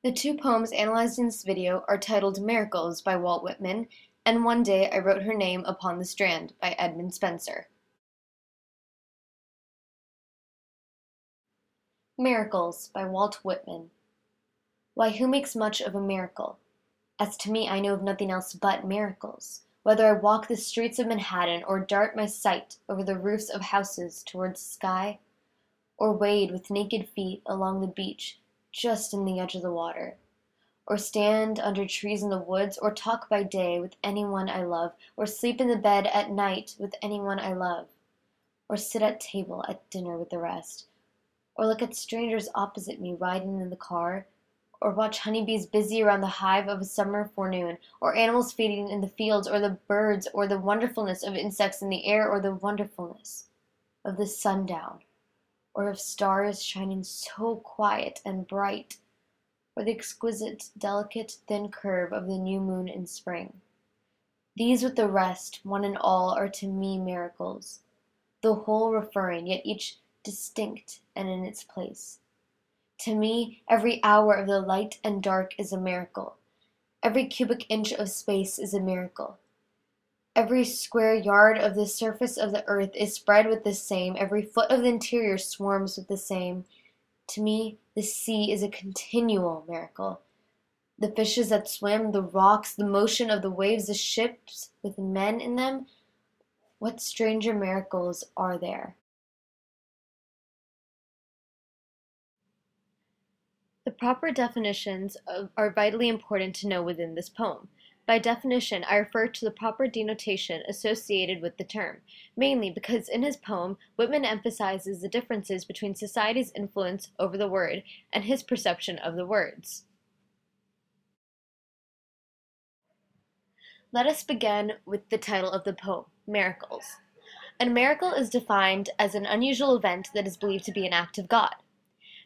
The two poems analyzed in this video are titled Miracles by Walt Whitman and One Day I Wrote Her Name Upon the Strand by Edmund Spenser. Miracles by Walt Whitman. Why, who makes much of a miracle? As to me, I know of nothing else but miracles. Whether I walk the streets of Manhattan, or dart my sight over the roofs of houses towards the sky, or wade with naked feet along the beach just in the edge of the water, or stand under trees in the woods, or talk by day with anyone I love, or sleep in the bed at night with anyone I love, or sit at table at dinner with the rest, or look at strangers opposite me riding in the car, or watch honeybees busy around the hive of a summer forenoon, or animals feeding in the fields, or the birds, or the wonderfulness of insects in the air, or the wonderfulness of the sundown, or of stars shining so quiet and bright, or the exquisite, delicate, thin curve of the new moon in spring. These with the rest, one and all, are to me miracles, the whole referring, yet each distinct and in its place. To me, every hour of the light and dark is a miracle. Every cubic inch of space is a miracle. Every square yard of the surface of the earth is spread with the same. Every foot of the interior swarms with the same. To me, the sea is a continual miracle. The fishes that swim, the rocks, the motion of the waves, the ships with men in them, what stranger miracles are there? The proper definitions are vitally important to know within this poem. By definition, I refer to the proper denotation associated with the term, mainly because in his poem, Whitman emphasizes the differences between society's influence over the word and his perception of the words. Let us begin with the title of the poem, Miracles. A miracle is defined as an unusual event that is believed to be an act of God.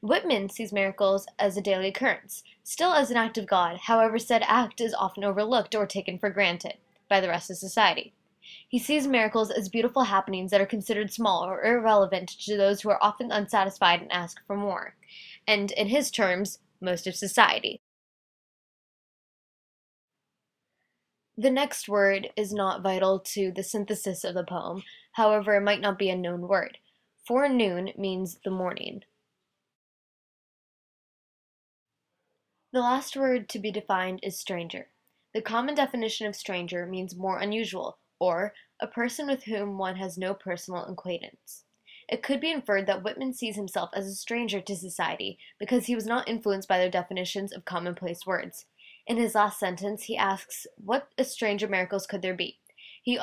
Whitman sees miracles as a daily occurrence, still as an act of God. However, said act is often overlooked or taken for granted by the rest of society. He sees miracles as beautiful happenings that are considered small or irrelevant to those who are often unsatisfied and ask for more, and, in his terms, most of society. The next word is not vital to the synthesis of the poem, however, it might not be a known word. Forenoon means the morning. The last word to be defined is stranger. The common definition of stranger means more unusual, or a person with whom one has no personal acquaintance. It could be inferred that Whitman sees himself as a stranger to society because he was not influenced by their definitions of commonplace words. In his last sentence, he asks, what stranger miracles could there be? He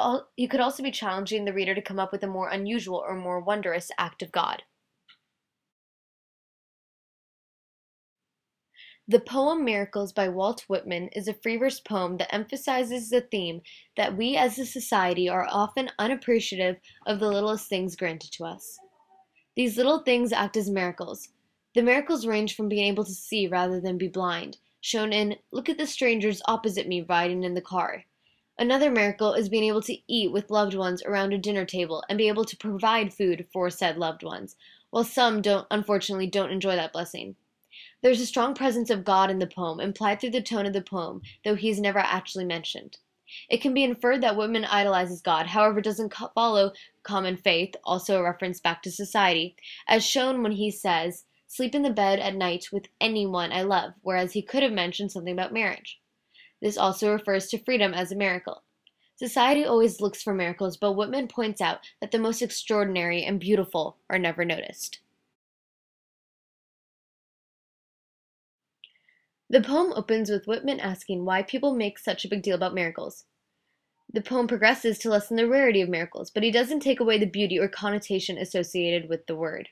could also be challenging the reader to come up with a more unusual or more wondrous act of God. The poem Miracles by Walt Whitman is a free-verse poem that emphasizes the theme that we as a society are often unappreciative of the littlest things granted to us. These little things act as miracles. The miracles range from being able to see rather than be blind, shown in "Look at the strangers opposite me riding in the car." Another miracle is being able to eat with loved ones around a dinner table and be able to provide food for said loved ones, while some unfortunately don't enjoy that blessing. There's a strong presence of God in the poem, implied through the tone of the poem, though he is never actually mentioned. It can be inferred that Whitman idolizes God, however doesn't follow common faith, also a reference back to society, as shown when he says, "Sleep in the bed at night with anyone I love," whereas he could have mentioned something about marriage. This also refers to freedom as a miracle. Society always looks for miracles, but Whitman points out that the most extraordinary and beautiful are never noticed. The poem opens with Whitman asking why people make such a big deal about miracles. The poem progresses to lessen the rarity of miracles, but he doesn't take away the beauty or connotation associated with the word.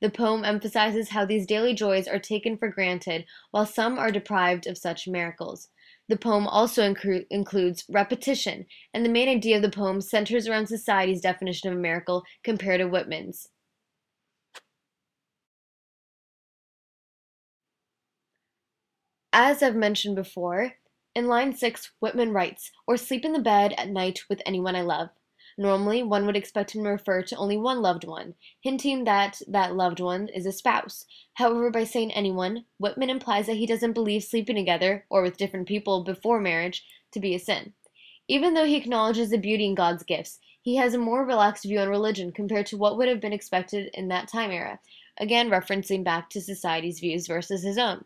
The poem emphasizes how these daily joys are taken for granted, while some are deprived of such miracles. The poem also includes repetition, and the main idea of the poem centers around society's definition of a miracle compared to Whitman's. As I've mentioned before, in line 6, Whitman writes, "Or sleep in the bed at night with anyone I love." Normally, one would expect him to refer to only one loved one, hinting that that loved one is a spouse. However, by saying anyone, Whitman implies that he doesn't believe sleeping together, or with different people before marriage, to be a sin. Even though he acknowledges the beauty in God's gifts, he has a more relaxed view on religion compared to what would have been expected in that time era, again referencing back to society's views versus his own.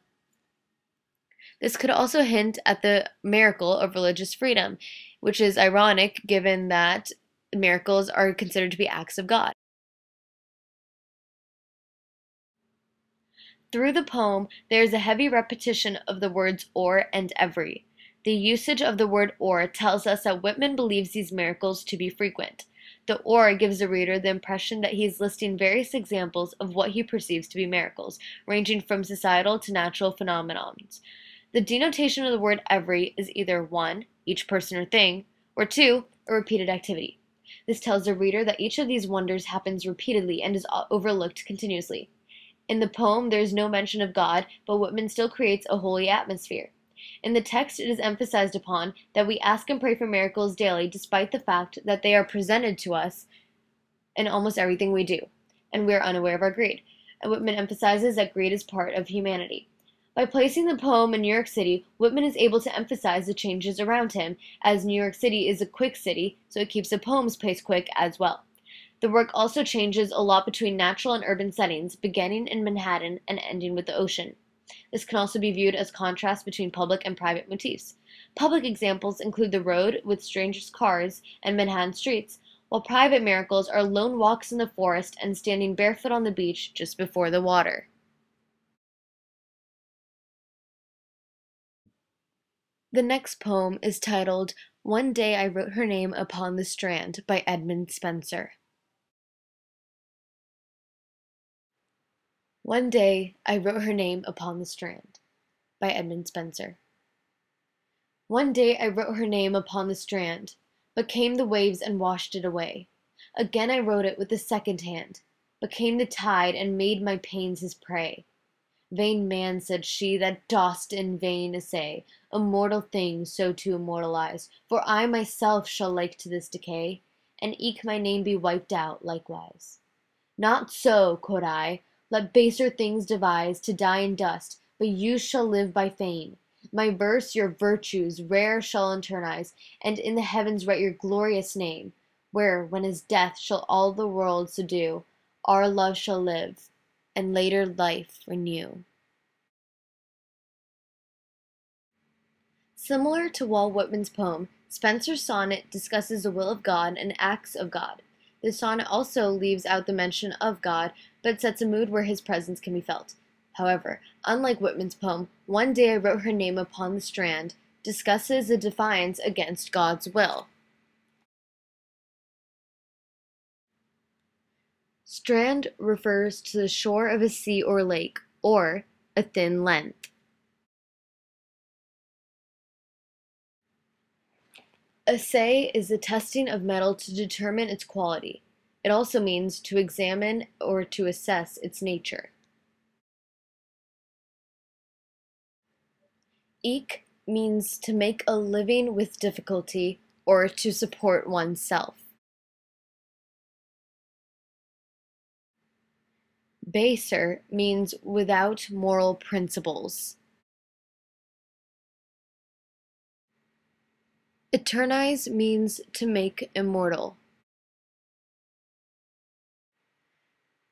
This could also hint at the miracle of religious freedom, which is ironic given that miracles are considered to be acts of God. Through the poem, there is a heavy repetition of the words or and every. The usage of the word or tells us that Whitman believes these miracles to be frequent. The or gives the reader the impression that he is listing various examples of what he perceives to be miracles, ranging from societal to natural phenomena. The denotation of the word every is either 1, each person or thing, or 2, a repeated activity. This tells the reader that each of these wonders happens repeatedly and is overlooked continuously. In the poem, there is no mention of God, but Whitman still creates a holy atmosphere. In the text, it is emphasized upon that we ask and pray for miracles daily, despite the fact that they are presented to us in almost everything we do, and we are unaware of our greed. And Whitman emphasizes that greed is part of humanity. By placing the poem in New York City, Whitman is able to emphasize the changes around him, as New York City is a quick city, so it keeps the poem's pace quick as well. The work also changes a lot between natural and urban settings, beginning in Manhattan and ending with the ocean. This can also be viewed as contrast between public and private motifs. Public examples include the road with strangers' cars and Manhattan streets, while private miracles are lone walks in the forest and standing barefoot on the beach just before the water. The next poem is titled One Day I Wrote Her Name Upon the Strand by Edmund Spenser. One day I wrote her name upon the strand, by Edmund Spenser. One day I wrote her name upon the strand, but came the waves and washed it away. Again I wrote it with the second hand, but came the tide and made my pains his prey. Vain man, said she, that dost in vain essay a mortal thing so to immortalize, for I myself shall like to this decay, and eke my name be wiped out likewise. Not so, quoth I, let baser things devise to die in dust, but you shall live by fame. My verse your virtues rare shall eternize, and in the heavens write your glorious name, where, when his death shall all the world subdue, our love shall live, and later life renew. Similar to Walt Whitman's poem, Spenser's sonnet discusses the will of God and acts of God. The sonnet also leaves out the mention of God, but sets a mood where his presence can be felt. However, unlike Whitman's poem, One Day I Wrote Her Name Upon the Strand discusses a defiance against God's will. Strand refers to the shore of a sea or lake, or a thin length. Assay is the testing of metal to determine its quality. It also means to examine or to assess its nature. Eke means to make a living with difficulty or to support oneself. Baser means without moral principles. Eternize means to make immortal.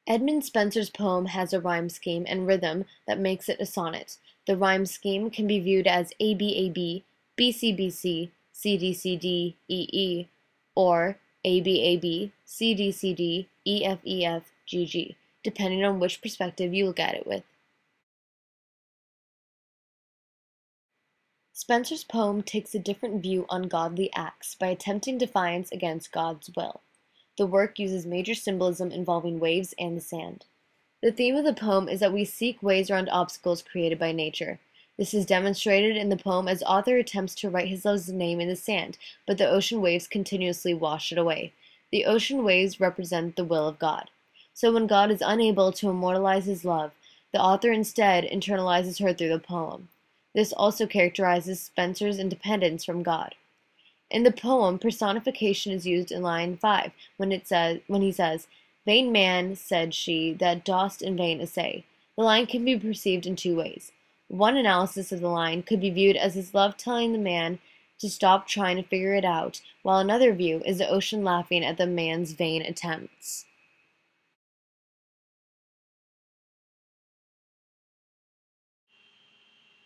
Edmund Spenser's poem has a rhyme scheme and rhythm that makes it a sonnet. The rhyme scheme can be viewed as ABAB, BCBC, CDCD, EE, or ABAB, CDCD, EFEF, GG, depending on which perspective you look at it with. Spenser's poem takes a different view on godly acts by attempting defiance against God's will. The work uses major symbolism involving waves and the sand. The theme of the poem is that we seek ways around obstacles created by nature. This is demonstrated in the poem as author attempts to write his love's name in the sand, but the ocean waves continuously wash it away. The ocean waves represent the will of God. So when God is unable to immortalize his love, the author instead internalizes her through the poem. This also characterizes Spenser's independence from God. In the poem, personification is used in line 5 when he says, "Vain man," said she, "that dost in vain essay." The line can be perceived in two ways. One analysis of the line could be viewed as his love telling the man to stop trying to figure it out, while another view is the ocean laughing at the man's vain attempts.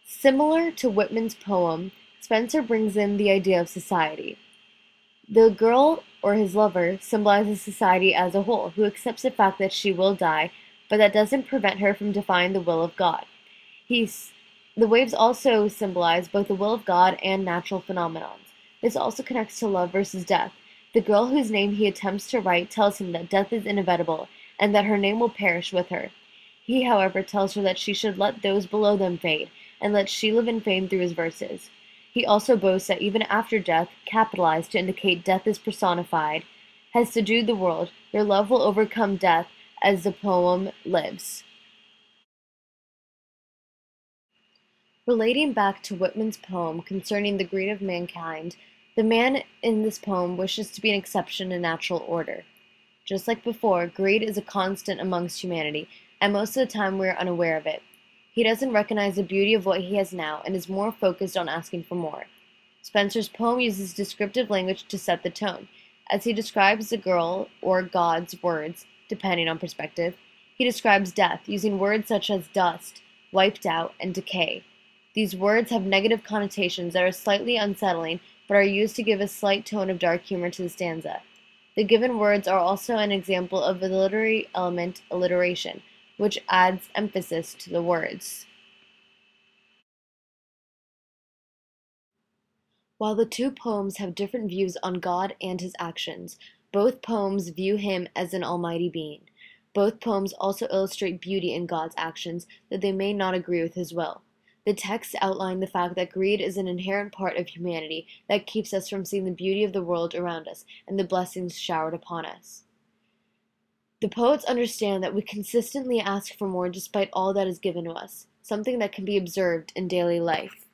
Similar to Whitman's poem, Spenser brings in the idea of society. The girl, or his lover, symbolizes society as a whole, who accepts the fact that she will die, but that doesn't prevent her from defying the will of God. He's, the waves also symbolize both the will of God and natural phenomena. This also connects to love versus death. The girl whose name he attempts to write tells him that death is inevitable, and that her name will perish with her. He, however, tells her that she should let those below them fade, and let she live in fame through his verses. He also boasts that even after death, capitalized to indicate death is personified, has subdued the world, their love will overcome death as the poem lives. Relating back to Whitman's poem concerning the greed of mankind, the man in this poem wishes to be an exception in natural order. Just like before, greed is a constant amongst humanity, and most of the time we are unaware of it. He doesn't recognize the beauty of what he has now and is more focused on asking for more. Spenser's poem uses descriptive language to set the tone. As he describes the girl, or God's words, depending on perspective, he describes death, using words such as dust, wiped out, and decay. These words have negative connotations that are slightly unsettling, but are used to give a slight tone of dark humor to the stanza. The given words are also an example of the literary element alliteration, which adds emphasis to the words. While the two poems have different views on God and his actions, both poems view him as an almighty being. Both poems also illustrate beauty in God's actions, though they may not agree with his will. The texts outline the fact that greed is an inherent part of humanity that keeps us from seeing the beauty of the world around us and the blessings showered upon us. The poets understand that we consistently ask for more despite all that is given to us, something that can be observed in daily life.